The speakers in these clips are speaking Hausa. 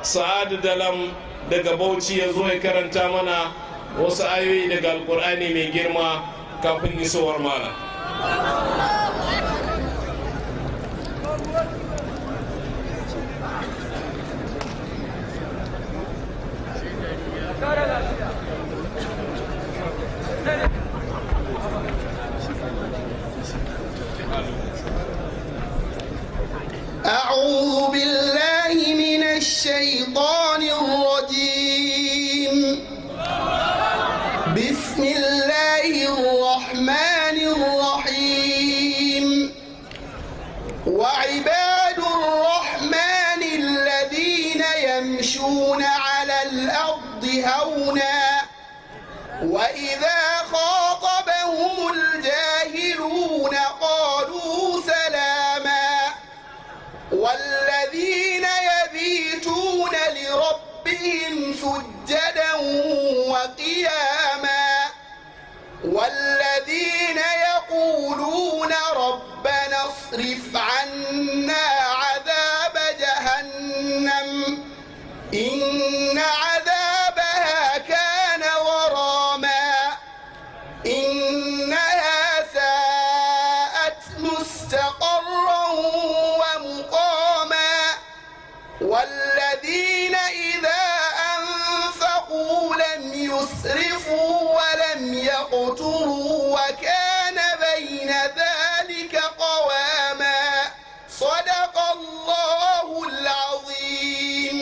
Sa'adu Dalam daga Bauchi ya zo ya karanta mana wasu ayoyi daga Alkur'ani mai girma kafin isowar malam. أعوذ بالله من الشيطان الرجيم. بسم الله الرحمن الرحيم. وعباد الرحمن الذين يمشون على الأرض هونا وإذا خاطبهم الجاهلون قالوا سلاما والذين يبيتون لربهم سجدا وقياما والذين يقولون ربنا اصرف عنا عذاب جهنم إن عذابها كان غراما إنها ساءت مستقرا ومقاما والذين إذا أنفقوا لم يسرفوا ولم يقتروا وكان بين ذلك قواما صدق الله العظيم.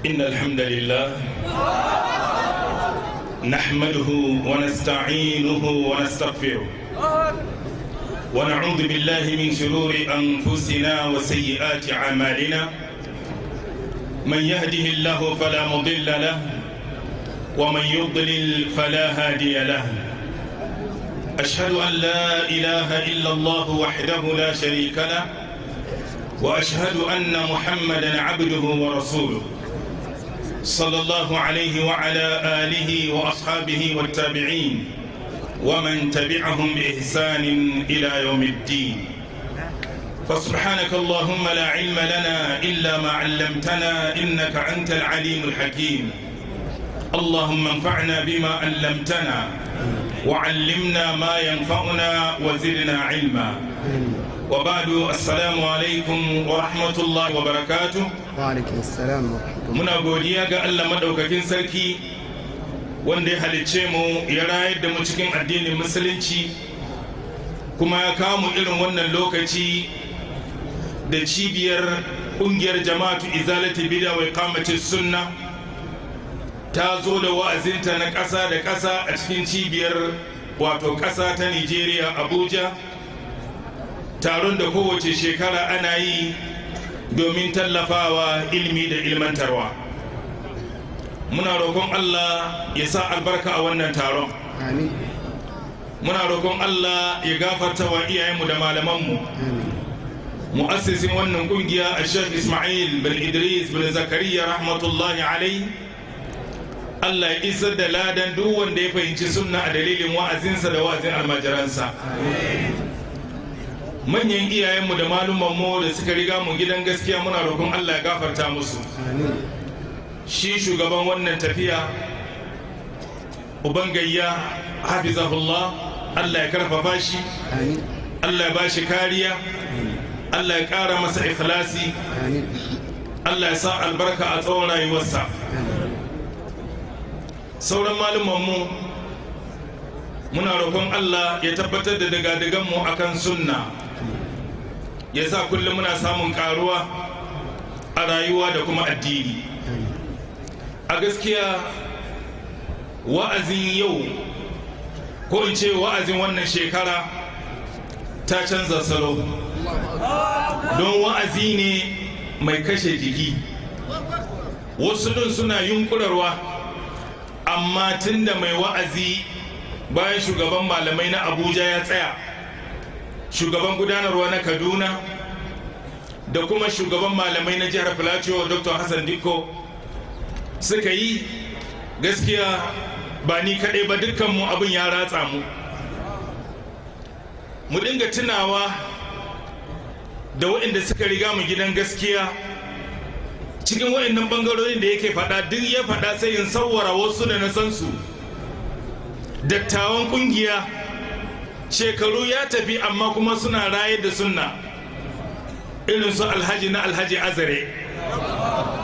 إن الحمد لله نحمده ونستعينه ونستغفره ونعوذ بالله من شرور أنفسنا وسيئات أعمالنا من يهده الله فلا مضل له ومن يضلل فلا هادي له أشهد أن لا إله إلا الله وحده لا شريك له وأشهد أن محمدا عبده ورسوله صلى الله عليه وعلى آله وأصحابه والتابعين ومن تبعهم بإحسان إلى يوم الدين. فسبحانك اللهم لا علم لنا إلا ما علمتنا إنك أنت العليم الحكيم. اللهم انفعنا بما علمتنا وعلمنا ما ينفعنا وزدنا علما. وبعد السلام عليكم ورحمة الله وبركاته. وعليكم السلام ورحمة الله. muna godiya ga Allah madaukakin sarki wanda ya halicce mu ya rayar da mu cikin addinin musulunci kuma ya kawo mu irin wannan lokaci da cibiyar kungiyar jama'atu izalati bid'a wa iqamati sunna ta zo da wa'azinta na ƙasa da ƙasa a cikin cibiyar wato ƙasa ta Nigeria Abuja, taron da kowace shekara ana yi domin tallafawa ilimi da ilmantarwa. Muna roƙon Allah ya sa albarka a wannan taron. Amin. Muna roƙon Allah ya gafarta wa iyayenmu da malamanmu. Mu'assisin wannan kungiya a Sheikh Ismail bin Idris bin Zakariya rahmatullahi alaihi. Allah ya isar da ladan duk wanda ya fahimci sunna a dalilin wa'azinsa da wa'azin almajiransa. Manyan iyayenmu da malumanmu da suka riga mu gidan gaskiya muna roƙon Allah ya gafarta musu. Shi shugaban wannan tafiya Ubangayya hafizahullah, Allah ya karfafa shi, Allah ya bashi kariya, Allah ya ƙara masa ikhlasi, Allah ya sa albarka a tsawon rayuwarsa. Sauran malumanmu muna roƙon Allah ya tabbatar da daga-daganmu akan sunna, ya sa kullum muna samun ƙaruwa a rayuwa da kuma addini. A gaskiya wa'azin yau ko in ce wa'azin wannan shekara ta canza salo, don wa'azi ne mai kashe jiki. Wasu din suna yunkurarwa, amma tunda mai wa'azi bayan shugaban malamai na Abuja ya tsaya, shugaban gudanarwa na Kaduna da kuma shugaban malamai na jihar Filato Dr. Hassan Dikko suka yi, gaskiya ba ni kaɗai ba, dukkanmu abin ya ratsa mu. mu dinga tunawa da waɗanda suka riga mu gidan gaskiya cikin waɗannan bangarorin da yake faɗa. Duk ya faɗa sai in sawwara wasu da na san su. Dattawan kungiya shekaru ya tafi amma kuma suna rayar da sunna, irin su alhaji na alhaji azare,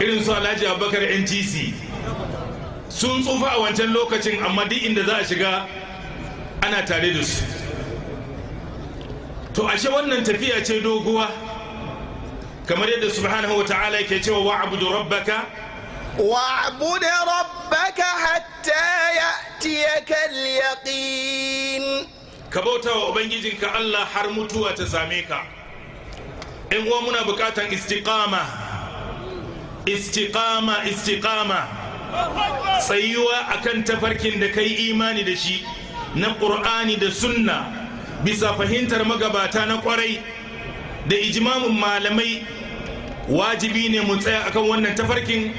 irin su alhaji abubakar NTC. Sun tsufa a wancan lokacin amma duk inda za a shiga ana tare da su. To ashe wannan tafiya ce doguwa, kamar yadda subhanahu wa ta'ala yake cewa wa'budu rabbaka hatta ya'tiyaka al-yaqin. Ka bauta wa ubangijinka Allah har mutuwa ta same ka. In uwa muna bukatan istiqama, tsayuwa akan tafarkin da kai imani da shi na Qur'ani da sunna bisa fahimtar magabata na kwarai da ijmamin malamai. Wajibi ne mu tsaya akan wannan tafarkin,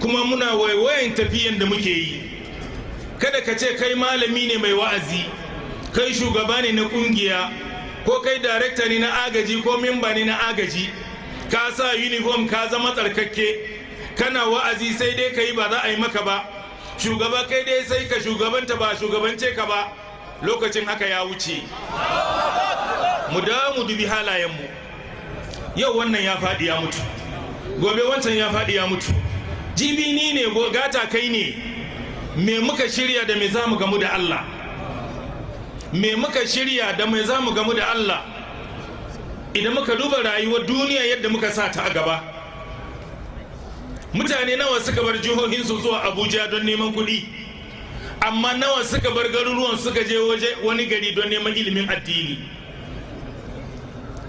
kuma muna waiwayen tafiyan da muke yi. Kada ka ce kai malami ne mai wa'azi, kai shugaba ne na kungiya, ko kai darekta ne na agaji ko memba ne na agaji, ka sa uniform ka zama tsarkakke, kana wa'azi sai dai ka yi ba za a yi maka ba, shugaba kai dai sai ka shugabanta ba shugabance ka ba. Lokacin haka ya wuce. Mu dawo mu dubi halayenmu. Yau wannan ya faɗi ya mutu, gobe wancan ya faɗi ya mutu, jibi ni ne, gata kai ne. Me muka shirya da me za mu gamu da Allah? Me muka shirya da me za mu gamu da Allah? Idan muka duba rayuwar duniya yadda muka sa ta a gaba, mutane nawa suka bar jihohinsu zuwa Abuja don neman kuɗi, amma nawa suka bar garuruwan suka je wani gari don neman ilimin addini?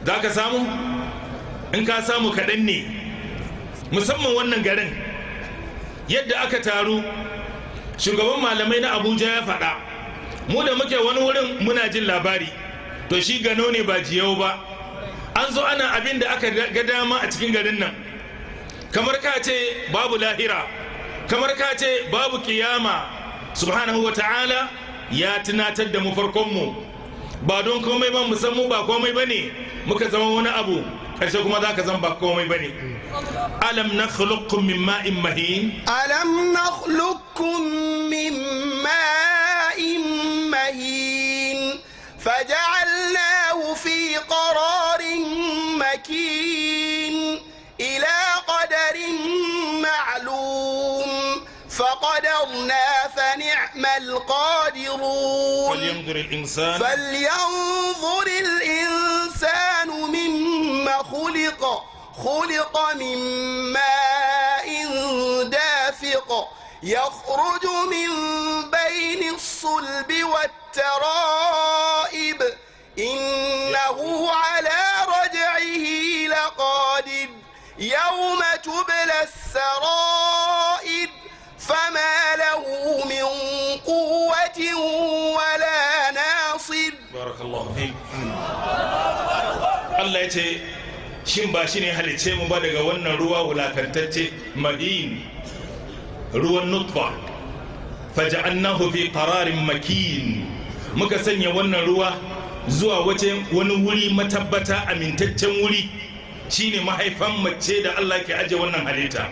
Za ka samu? In ka samu kaɗan ne. Musamman wannan garin yadda aka taru, shugaban malamai na Abuja ya faɗa, mu da muke wani wurin muna jin labari, to shi gano ne ba jiyau ba. An zo ana abin da aka ga dama a cikin garin nan, kamar ka ce babu lahira, kamar ka ce babu kiyama. Subhanahu wa ta'ala ya tunatar da mu farkonmu, ba don komai ba, musamman ba komai ba ne muka zama wani abu, ƙarshe kuma za ka zama ba komai ba ne. Alam nakhluqukum min ma'in mahin, ألم نخلقكم من ماء مهين فجعلناه في قرار مكين إلى قدر معلوم فقدرنا فنعم القادرون. فلينظر الإنسان مما خلق من ماء دافق يخرج من بين الصلب والترائب إنه على رجعه لقادر يوم تبلى السرائر فما له من قوة ولا ناصر. بارك الله فيك. Allah ya ce shin ba shi ne halice mu ba daga wannan ruwa wulakantacce mahin, ruwan nutfa, faja'annahu fi qararin makin, muka sanya wannan ruwa zuwa wani wuri matabbata, amintaccen wuri, shine mahaifan mace da Allah ke aje wannan halitta.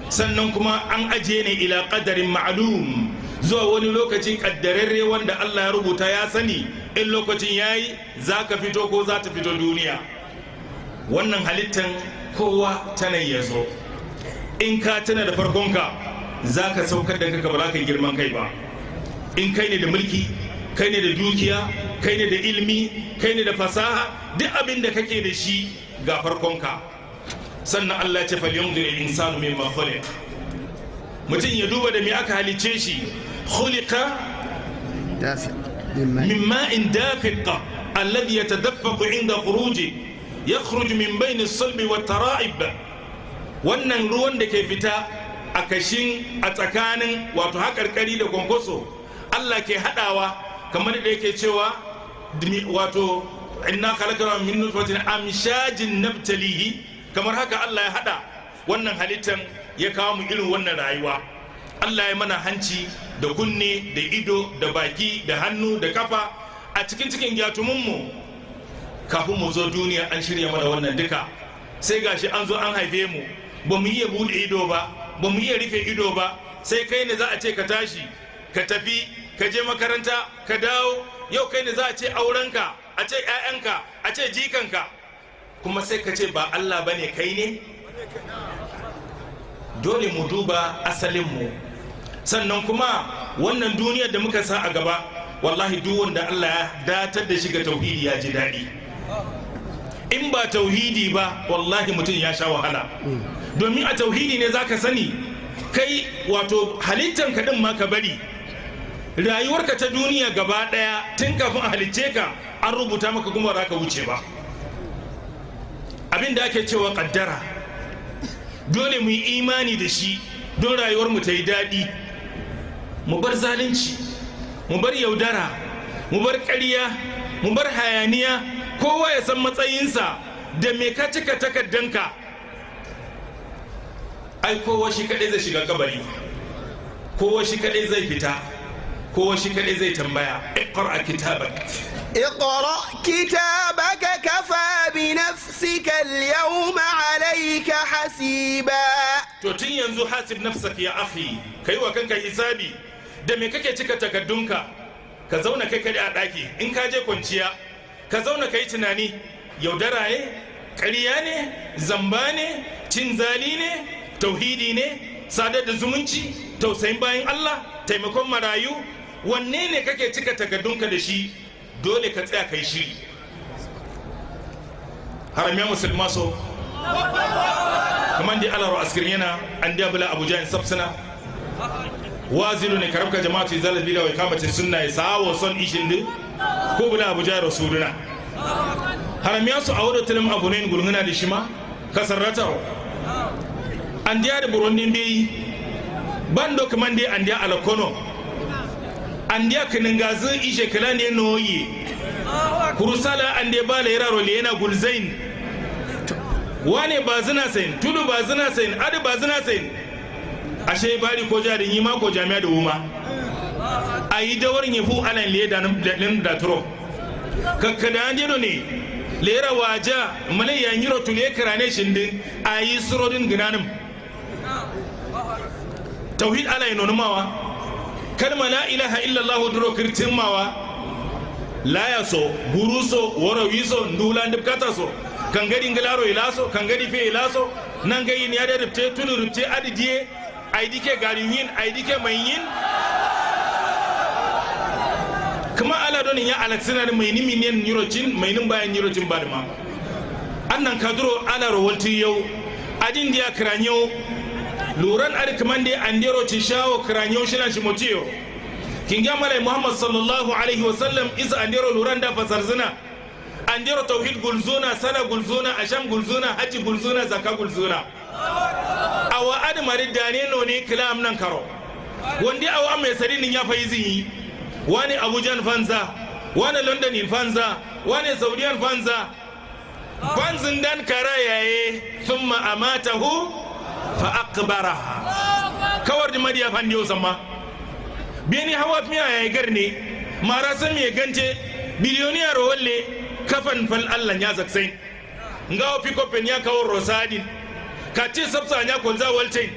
Sannan kuma an aje ne ila qadarin ma'lum, zuwa wani lokacin kaddararre wanda Allah ya rubuta ya sani, in lokacin yayi za ka fito ko za ta fito duniya. Wannan halittan kowa tana ya zo, in ka tana da farkonka za ka saukar da kanka, ba za ka girman kai ba. In kai ne da mulki, kai ne da dukiya, kai ne da ilimi, kai ne da fasaha, duk abin da kake da shi ga farkonka. Sannan Allah ya ce falyanzur al-insanu mimma khuliq, mutum ya duba da me aka halice shi. Khuliqa min ma'in dafiq alladhi yatadaffaqu 'inda khuruji yakhruju min bayni as-sulbi wat-tara'ib. Wannan ruwan da ke fita a kashin, a tsakanin wato haƙarƙari da kwankwaso, Allah ke haɗawa, kamar da yake cewa wato inna khalaqna min nutfatin amshajin nabtalihi, kamar haka Allah ya haɗa wannan halittan ya kawo mu irin wannan rayuwa. Allah ya mana hanci da kunne da ido da baki da hannu da kafa, a cikin gyatumunmu kafin mu zo duniya an shirya mana wannan duka, sai gashi an zo an haife mu ba mu iya bude ido ba, ba mu iya rufe ido ba, sai kai ne za a ce ka tashi ka tafi ka je makaranta ka dawo, yau kai ne za a ce aurenka, a ce 'ya'yanka, a ce jikanka, kuma sai ka ce ba Allah bane kai ne. Dole mu duba asalinmu, sannan kuma wannan duniyar da muka sa a gaba, wallahi duk wanda Allah ya datar da shi ga tauhidi ya ji daɗi. In ba tauhidi ba wallahi mutum ya sha wahala, domin a tauhidi ne zaka sani kai wato halittan ka din ma ka bari, rayuwarka ta duniya gaba ɗaya tun kafin a halicce ka an rubuta maka kuma ba za ka wuce ba. Abin da ake cewa kaddara dole mu yi imani da shi don rayuwar mu ta yi daɗi. Mu bar zalunci, mu bar yaudara, mu bar ƙarya, mu bar hayaniya, kowa ya san matsayinsa da me ka cika takaddanka. Ai kowa shi kaɗai zai shiga kabari, kowa shi kaɗai zai fita, kowa shi kaɗai zai tambaya. Iqra kitabak, اقرأ كتابك كفى بنفسك اليوم عليك حسيبا. to tun yanzu hasib nafsaka ya akhi, kai wa kanka hisabi da me kake cika takaddunka. Ka zauna kai kaɗai a ɗaki, in ka je kwanciya ka zauna kai tunani, yaudara ne, ƙarya ne, zamba ne, cin zali ne, tauhidi ne, sadar da zumunci, tausayin bayan Allah, taimakon marayu, wanne ne kake cika takaddunka da shi? Dole ka tsaya kai shiri. Haramiya musulma so kamar da alaro askirin yana an da bula abuja in sabsana wazilu ne karabka jama'atu zalar bila wai kamata sunna ya sawo son ishin din ko bula abuja rasuluna. Haramiya su a wadda tilim abu ne gulguna da shima kasar rataro an da burundin bai bando kamar da an da alakono andiya kiningazi ishe kala ne noyi kurusala ande bala yararo le yana gulzain wane bazina sain tudu bazina sain adi bazina sain ashe bari ko jari yi ma ko jami'a da wuma ayi dawar yifu alan le da nan da turo kakkada ande ne lera waja malaya yiro tule karane shindin ayi surodin ginanum tauhid ala yanonumawa kalma la ilaha illallah duro kirtimmawa la yaso buruso warawiso ndula ndibkata so kangadi ngilaro ilaso kangadi fe ilaso nangayi ni ada ripte tulu ripte adidie aidike garinyin aidike mayin kuma ala don ya alaksina mai ni minen nyurocin mai nin bayan nyurocin badma annan kaduro ala rawalti yau adin dia kranyo luran ari kamande andero ci shawo kranyo shina shi motiyo kinga malai muhammad sallallahu alaihi wasallam is andero luran da fasarzina andero tauhid gulzuna sala gulzuna asham gulzuna haji gulzuna zakka gulzuna awa admari dane no ne kilam nan karo wandi awa mai sarinin ya faizi wani abujan fanza wani london fanza wani saudiyan fanza fanzin dan kara yaye thumma amatahu fa aqbaraha kawar da madiya fandi sama beni hawa miya yayi garne mara san me gante biliyoniyar walle kafan fal Allah ya zaksai ngawo piko pen ya kawo rosadin kace sabsa nya kolza waltain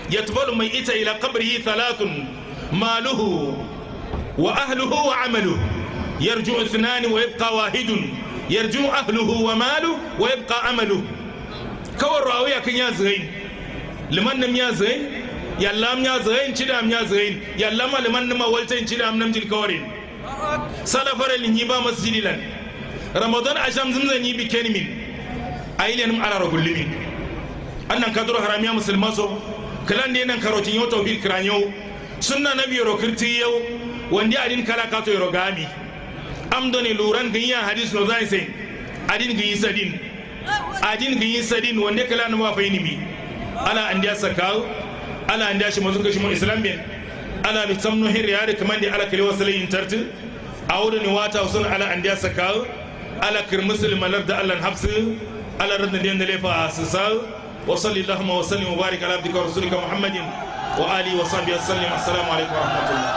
yatbalu mai ita ila qabrihi thalathun maluhu wa ahluhu wa amaluhu yarju ithnan wa yabqa wahidun yarju ahluhu wa maluhu wa yabqa amaluhu kawar rawiya kan ya zain liman nam ya zain yallam ya zain cidam ya zain yallama liman nam waltain cidam nam jil kawarin salafara linyi ba masjidilan ramadan asham zumzan yi biken min ailen ala ragulmin annan kadro haramiya musulma so kalan de nan karotin yau tawhid kranyo sunna nabi ro kirti yau wanda adin kala ka to ro gami amdoni luran ginya hadis no zai sai adin giyi sadin adin giyi sadin wanda kala na wa faini mi ala andiya sakau ala andiya shi mazun kashi mu islam bin ala bi samnu hiriyar kaman da ala kale wasalayin tartu awudu ni wata usun ala andiya sakau ala kir muslim malar da Allah hafsu ala radda da lefa asisal wa sallallahu wa sallim wa barik ala abdika rasulika muhammadin wa alihi wa sahbihi sallam assalamu alaikum wa rahmatullah.